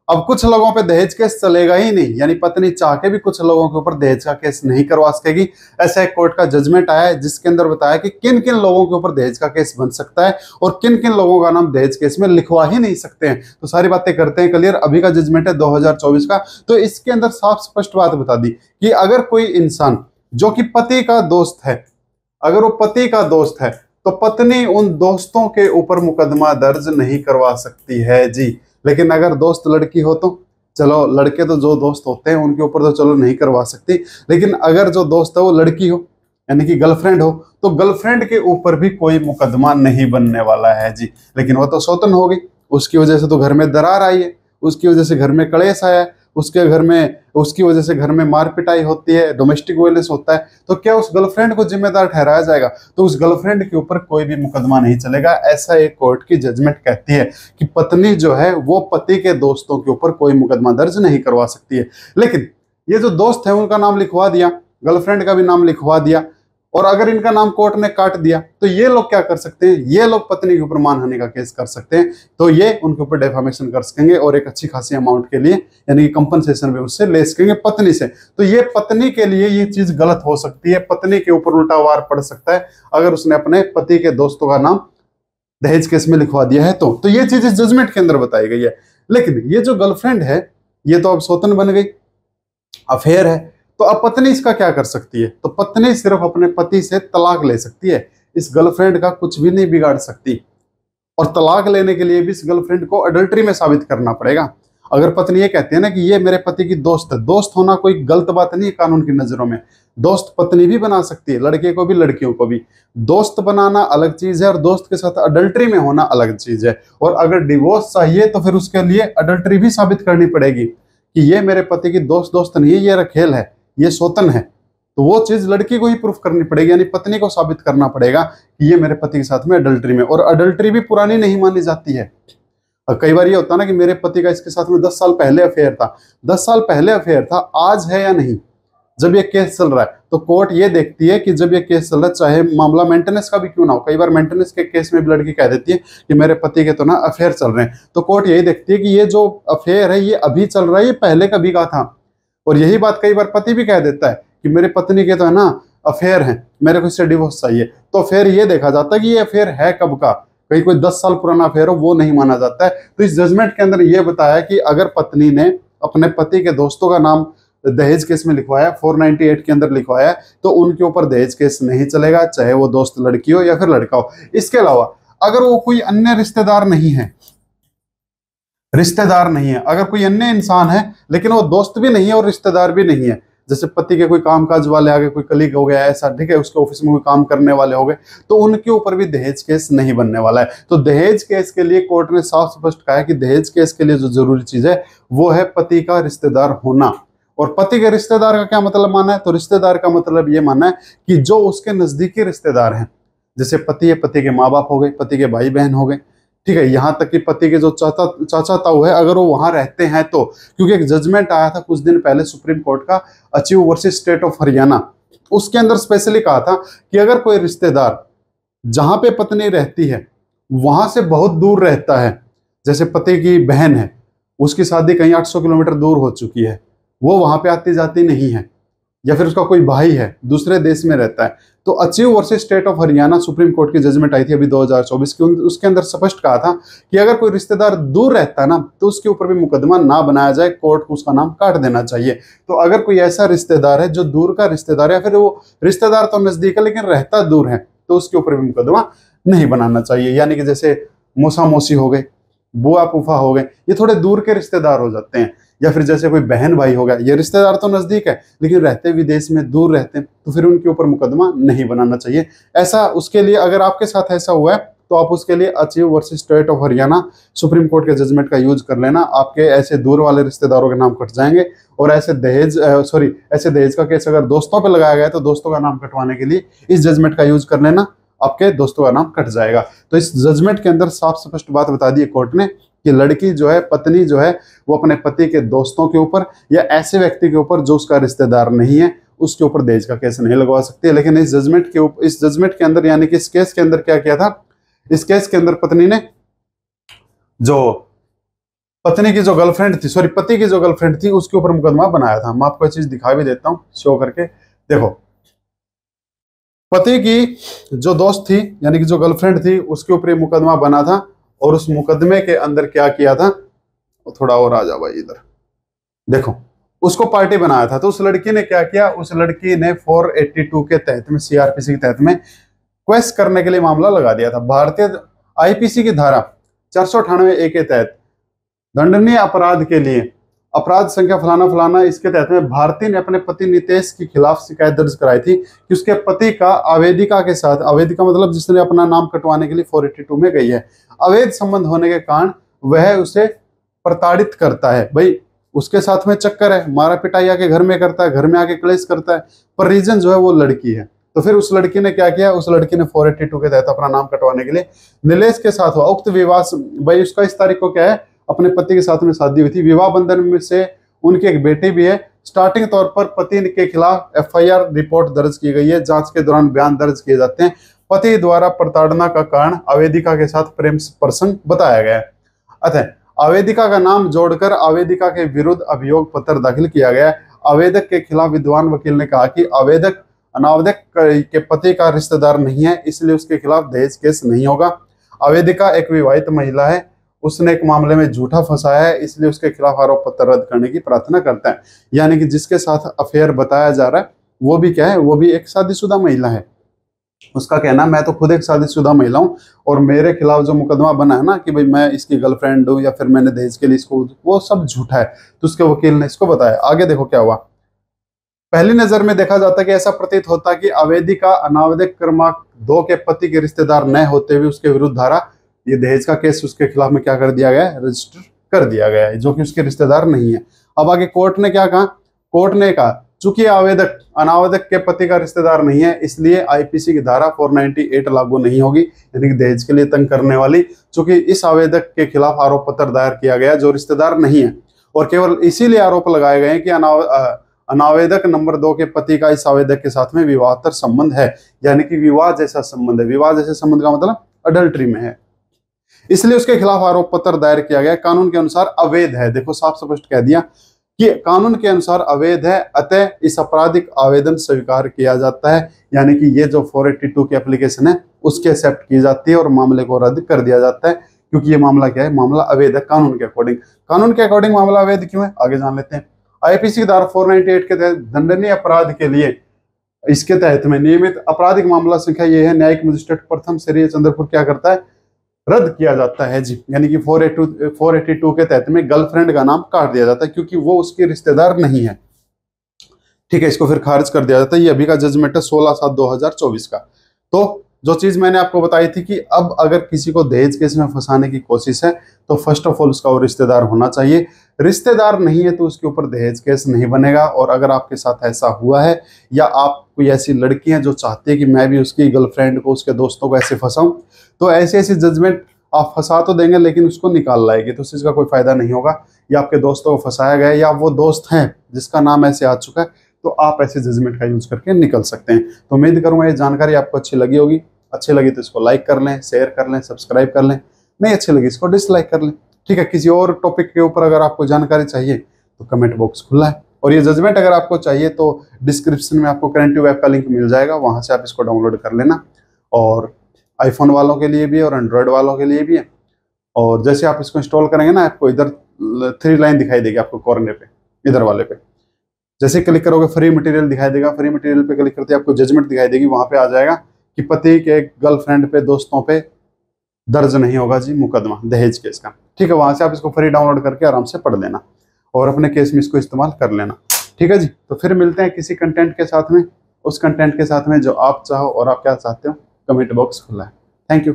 अब कुछ लोगों पे दहेज केस चलेगा ही नहीं, यानी पत्नी चाह के भी कुछ लोगों के ऊपर दहेज का केस नहीं करवा सकेगी। ऐसा एक कोर्ट का जजमेंट आया है जिसके अंदर बताया कि किन किन लोगों के ऊपर दहेज का केस बन सकता है और किन किन लोगों का नाम दहेज केस में लिखवा ही नहीं सकते हैं। तो सारी बातें करते हैं क्लियर। अभी का जजमेंट है 2024 का। तो इसके अंदर साफ स्पष्ट बात बता दी कि अगर कोई इंसान जो कि पति का दोस्त है, अगर वो पति का दोस्त है तो पत्नी उन दोस्तों के ऊपर मुकदमा दर्ज नहीं करवा सकती है जी। लेकिन अगर दोस्त लड़की हो तो चलो, लड़के तो जो दोस्त होते हैं उनके ऊपर तो चलो नहीं करवा सकती, लेकिन अगर जो दोस्त है वो लड़की हो यानी कि गर्लफ्रेंड हो तो गर्लफ्रेंड के ऊपर भी कोई मुकदमा नहीं बनने वाला है जी। लेकिन वो तो सौतन हो गई, उसकी वजह से तो घर में दरार आई है, उसकी वजह से घर में कलेश आया है, उसकी वजह से घर में मार पिटाई होती है, डोमेस्टिक वायलेंस होता है, तो क्या उस गर्लफ्रेंड को जिम्मेदार ठहराया जाएगा? तो उस गर्लफ्रेंड के ऊपर कोई भी मुकदमा नहीं चलेगा। ऐसा एक कोर्ट की जजमेंट कहती है कि पत्नी जो है वो पति के दोस्तों के ऊपर कोई मुकदमा दर्ज नहीं करवा सकती है। लेकिन ये जो दोस्त है उनका नाम लिखवा दिया, गर्लफ्रेंड का भी नाम लिखवा दिया, और अगर इनका नाम कोर्ट ने काट दिया तो ये लोग क्या कर सकते हैं? ये लोग पत्नी के ऊपर मानहानि का केस कर सकते हैं। तो ये उनके ऊपर डेफामेशन कर सकेंगे और एक अच्छी खासी अमाउंट के लिए यानी कि कंपनसेशन भी उससे ले सकेंगे पत्नी से। तो ये पत्नी के लिए ये चीज गलत हो सकती है, पत्नी के ऊपर उल्टा वार पड़ सकता है अगर उसने अपने पति के दोस्तों का नाम दहेज केस में लिखवा दिया है तो ये चीज इस जजमेंट के अंदर बताई गई है। लेकिन ये जो गर्लफ्रेंड है ये तो अब सौतन बन गई, अफेयर है, तो अब पत्नी इसका क्या कर सकती है? तो पत्नी सिर्फ अपने पति से तलाक ले सकती है, इस गर्लफ्रेंड का कुछ भी नहीं बिगाड़ सकती। और तलाक लेने के लिए भी इस गर्लफ्रेंड को अडल्ट्री में साबित करना पड़ेगा। अगर पत्नी ये कहती है ना कि ये मेरे पति की दोस्त है, दोस्त होना कोई गलत बात नहीं है कानून की नजरों में, दोस्त पत्नी भी बना सकती है, लड़के को भी लड़कियों को भी। दोस्त बनाना अलग चीज है और दोस्त के साथ अडल्ट्री में होना अलग चीज है। और अगर डिवोर्स चाहिए तो फिर उसके लिए अडल्ट्री भी साबित करनी पड़ेगी कि ये मेरे पति की दोस्त नहीं है, ये रखेल है, ये सौतन है। तो वो चीज लड़की को ही प्रूफ करनी पड़ेगी, यानी पत्नी को साबित करना पड़ेगा कि ये मेरे पति के साथ में अडल्ट्री में। और अडल्ट्री भी पुरानी नहीं मानी जाती है। कई बार ये होता है ना कि मेरे पति का इसके साथ में 10 साल पहले अफेयर था, 10 साल पहले अफेयर था, आज है या नहीं। जब ये केस चल रहा है तो कोर्ट ये देखती है कि जब ये केस चल रहा है, चाहे मामला मेंटेनेंस का भी क्यों ना हो, कई बार मेंटेनेंस के केस में भी लड़की कह देती है कि मेरे पति के तो ना अफेयर चल रहे हैं, तो कोर्ट यही देखती है कि ये जो अफेयर है ये अभी चल रहा है, ये पहले कभी का था। और यही बात कई बार पति भी कह देता है कि मेरे पत्नी के तो है ना अफेयर हैं, मेरे को इससे डिवोर्स चाहिए। तो फिर ये देखा जाता है कि ये अफेयर है कब का, कहीं कोई 10 साल पुराना अफेयर हो वो नहीं माना जाता है। तो इस जजमेंट के अंदर ये बताया कि अगर पत्नी ने अपने पति के दोस्तों का नाम दहेज केस में लिखवाया, 498 के अंदर लिखवाया, तो उनके ऊपर दहेज केस नहीं चलेगा, चाहे वो दोस्त लड़की हो या फिर लड़का हो। इसके अलावा अगर वो कोई अन्य रिश्तेदार नहीं है, अगर कोई अन्य इंसान है लेकिन वो दोस्त भी नहीं है और रिश्तेदार भी नहीं है, जैसे पति के कोई कामकाज वाले आ गए, कोई कलीग हो गया ऐसा, ठीक है, उसके ऑफिस में कोई काम करने वाले हो गए, तो उनके ऊपर भी दहेज केस नहीं बनने वाला है। तो दहेज केस के लिए कोर्ट ने साफ स्पष्ट कहा है कि दहेज केस के लिए जो जरूरी चीज है वो है पति का रिश्तेदार होना। और पति के रिश्तेदार का क्या मतलब माना है? तो रिश्तेदार का मतलब ये माना है कि जो उसके नजदीकी रिश्तेदार हैं, जैसे पति है, पति के माँ बाप हो गए, पति के भाई बहन हो गए, ठीक है, यहाँ तक कि पति के जो चाचा ताऊ है अगर वो वहां रहते हैं तो। क्योंकि एक जजमेंट आया था कुछ दिन पहले सुप्रीम कोर्ट का, achieve versus state of Haryana, उसके अंदर स्पेशली कहा था कि अगर कोई रिश्तेदार जहां पे पत्नी रहती है वहां से बहुत दूर रहता है, जैसे पति की बहन है, उसकी शादी कहीं 800 किलोमीटर दूर हो चुकी है, वो वहां पे आती जाती नहीं है, या फिर उसका कोई भाई है दूसरे देश में रहता है, तो achieve versus state of Haryana supreme court की जजमेंट आई थी अभी 2024 की, उसके अंदर स्पष्ट कहा था कि अगर कोई रिश्तेदार दूर रहता है ना तो उसके ऊपर भी मुकदमा ना बनाया जाए, कोर्ट को उसका नाम काट देना चाहिए। तो अगर कोई ऐसा रिश्तेदार है जो दूर का रिश्तेदार है, या फिर वो रिश्तेदार तो नजदीक है लेकिन रहता दूर है, तो उसके ऊपर भी मुकदमा नहीं बनाना चाहिए। यानी कि जैसे मौसा मौसी हो गए, बुआ फूफा हो गए, ये थोड़े दूर के रिश्तेदार हो जाते हैं। या फिर जैसे कोई बहन भाई हो गया, ये रिश्तेदार तो नजदीक है लेकिन रहते विदेश में, दूर रहते हैं, तो फिर उनके ऊपर मुकदमा नहीं बनाना चाहिए। ऐसा उसके लिए अगर आपके साथ ऐसा हुआ है तो आप उसके लिए achieve versus state of Haryana supreme court के जजमेंट का यूज कर लेना, आपके ऐसे दूर वाले रिश्तेदारों के नाम कट जाएंगे। और ऐसे दहेज का केस अगर दोस्तों पे लगाया गया तो दोस्तों का नाम कटवाने के लिए इस जजमेंट का यूज कर लेना, आपके दोस्तों का नाम कट जाएगा। तो इस जजमेंट के अंदर साफ स्पष्ट बात बता दी है कोर्ट ने कि लड़की जो है, पत्नी जो है, वो अपने पति के दोस्तों के ऊपर या ऐसे व्यक्ति के ऊपर जो उसका रिश्तेदार नहीं है उसके ऊपर दहेज का केस नहीं लगवा सकती है। लेकिन इस जजमेंट के अंदर यानी कि इस केस के अंदर क्या किया था, इस केस के अंदर पत्नी ने जो पत्नी की जो गर्लफ्रेंड थी, सॉरी पति की जो गर्लफ्रेंड थी, उसके ऊपर मुकदमा बनाया था। मैं आपको ये चीज दिखा भी देता हूँ शो करके। देखो, पति की जो दोस्त थी यानी कि जो गर्लफ्रेंड थी, उसके ऊपर मुकदमा बना था। और उस मुकदमे के अंदर क्या किया था, थोड़ा और आ जाओ भाई इधर, देखो उसको पार्टी बनाया था। तो उस लड़की ने क्या किया, उस लड़की ने 482 के तहत में, सीआरपीसी के तहत में क्वेश्चन करने के लिए मामला लगा दिया था। भारतीय आईपीसी की धारा 498 के तहत दंडनीय अपराध के लिए अपराध संख्या फलाना फलाना, इसके तहत में भारती ने अपने पति नितेश के खिलाफ शिकायत दर्ज कराई थी कि उसके पति का अवेदिका के साथ, अवेदिका मतलब जिसने अपना नाम कटवाने के लिए 482 में गई है, अवैध संबंध होने के कारण वह उसे प्रताड़ित करता है। भाई उसके साथ में चक्कर है, मारा पिटाई आके घर में करता है, घर में आके क्लेश करता है, पर रीजन जो है वो लड़की है। तो फिर उस लड़की ने क्या किया, उस लड़की ने 482 के तहत अपना नाम कटवाने के लिए नीलेश के साथ हुआ उक्त विवाह। भाई उसका इस तारीख को क्या है, अपने पति के साथ में शादी हुई थी। विवाह बंधन में से उनकी एक बेटी भी है। स्टार्टिंग तौर पर पति के खिलाफ एफआईआर रिपोर्ट दर्ज की गई है। जांच के दौरान बयान दर्ज किए जाते हैं। पति द्वारा प्रताड़ना का कारण अवेदिका के साथ प्रेम प्रसंग बताया गया है। अतः आवेदिका का नाम जोड़कर आवेदिका के विरुद्ध अभियोग पत्र दाखिल किया गया। आवेदक के खिलाफ विद्वान वकील ने कहा कि आवेदक अनावेदक के पति का रिश्तेदार नहीं है, इसलिए उसके खिलाफ दहेज केस नहीं होगा। आवेदिका एक विवाहित महिला है, उसने एक मामले में झूठा फंसाया है, इसलिए उसके खिलाफ आरोप पत्र रद्द करने की प्रार्थना करता है। यानी कि जिसके साथ अफेयर बताया जा रहा है वो भी क्या है, वो भी एक शादीशुदा महिला है। उसका कहना, मैं तो खुद एक शादीशुदा महिला हूँ और मेरे खिलाफ जो मुकदमा बना है ना कि भाई मैं इसकी गर्लफ्रेंड हूँ या फिर मैंने दहेज के लिए इसको, वो सब झूठा है। तो उसके वकील ने इसको बताया। आगे देखो क्या हुआ। पहली नजर में देखा जाता है कि ऐसा प्रतीत होता है कि अवेदिका अनावेदक क्रमांक 2 के पति के रिश्तेदार न होते हुए उसके विरुद्ध धारा, ये दहेज का केस उसके खिलाफ में क्या कर दिया गया है, रजिस्टर कर दिया गया है, जो कि उसके रिश्तेदार नहीं है। अब आगे कोर्ट ने क्या कहा, कोर्ट ने कहा चूंकि आवेदक अनावेदक के पति का रिश्तेदार नहीं है, इसलिए आईपीसी की धारा 498 लागू नहीं होगी, यानी कि दहेज के लिए तंग करने वाली। चूंकि इस आवेदक के खिलाफ आरोप पत्र दायर किया गया जो रिश्तेदार नहीं है, और केवल इसीलिए आरोप लगाए गए हैं कि अनावेदक नंबर 2 के पति का इस आवेदक के साथ में विवाहतर संबंध है, यानी कि विवाह जैसा संबंध है। विवाह जैसे संबंध का मतलब अडल्ट्री में है, इसलिए उसके खिलाफ आरोप पत्र दायर किया गया। कानून के अनुसार अवैध है, देखो साफ स्पष्ट कह दिया कि कानून के अनुसार अवैध है, अतः इस आपराधिक आवेदन स्वीकार किया जाता है। यानी कि ये जो 482 की एप्लीकेशन है उसकी एक्सेप्ट की जाती है और मामले को रद्द कर दिया जाता है, क्योंकि ये मामला क्या है, मामला अवैध है कानून के अकॉर्डिंग। कानून के अकॉर्डिंग मामला अवैध क्यों है, आगे जान लेते हैं। आईपीसी धारा 498 के तहत दंडनीय अपराध के लिए इसके तहत में नियमित आपराधिक मामला संख्या ये है, न्यायिक मजिस्ट्रेट प्रथम श्रेय चंद्रपुर क्या करता है, रद्द किया जाता है जी। यानी कि 482 के तहत में गर्लफ्रेंड का नाम काट दिया जाता है क्योंकि वो उसके रिश्तेदार नहीं है। ठीक है, इसको फिर खारिज कर दिया जाता है। ये अभी का जजमेंट है 16/7/2024 का। तो जो चीज मैंने आपको बताई थी कि अब अगर किसी को दहेज केस में फंसाने की कोशिश है तो फर्स्ट ऑफ ऑल उसका वो रिश्तेदार होना चाहिए। रिश्तेदार नहीं है तो उसके ऊपर दहेज केस नहीं बनेगा। और अगर आपके साथ ऐसा हुआ है या आप कोई ऐसी लड़की है जो चाहती है कि मैं भी उसकी गर्लफ्रेंड को, उसके दोस्तों को ऐसे फंसाऊं, तो ऐसी ऐसी जजमेंट आप फंसा तो देंगे लेकिन उसको निकाल लाएगी, तो उसका कोई फायदा नहीं होगा। या आपके दोस्तों को फंसाया गया या वो दोस्त हैं जिसका नाम ऐसे आ चुका है, तो आप ऐसे जजमेंट का यूज करके निकल सकते हैं। तो उम्मीद करूंगा ये जानकारी आपको अच्छी लगी होगी। अच्छी लगी तो इसको लाइक कर लें, शेयर कर लें, सब्सक्राइब कर लें। नहीं अच्छी लगी इसको डिसलाइक कर लें। ठीक है, किसी और टॉपिक के ऊपर अगर आपको जानकारी चाहिए तो कमेंट बॉक्स खुला है। और ये जजमेंट अगर आपको चाहिए तो डिस्क्रिप्शन में आपको करेंटिव ऐप का लिंक मिल जाएगा, वहां से आप इसको डाउनलोड कर लेना। और आईफोन वालों के लिए भी है और एंड्रॉयड वालों के लिए भी है। और जैसे आप इसको इंस्टॉल करेंगे ना, आपको इधर 3 लाइन दिखाई देगी आपको कॉर्नर पे, इधर वाले पे। जैसे क्लिक करोगे फ्री मटेरियल दिखाई देगा, फ्री मटेरियल पे क्लिक करते आपको जजमेंट दिखाई देगी। वहां पे आ जाएगा कि पति के गर्लफ्रेंड पे, दोस्तों पे दर्ज नहीं होगा जी मुकदमा दहेज केस का। ठीक है, वहां से आप इसको फ्री डाउनलोड करके आराम से पढ़ लेना और अपने केस में इसको इस्तेमाल कर लेना। ठीक है जी, तो फिर मिलते हैं किसी कंटेंट के साथ में, उस कंटेंट के साथ में जो आप चाहो और आप क्या चाहते हो। कमेंट बॉक्स खुला है। Thank you.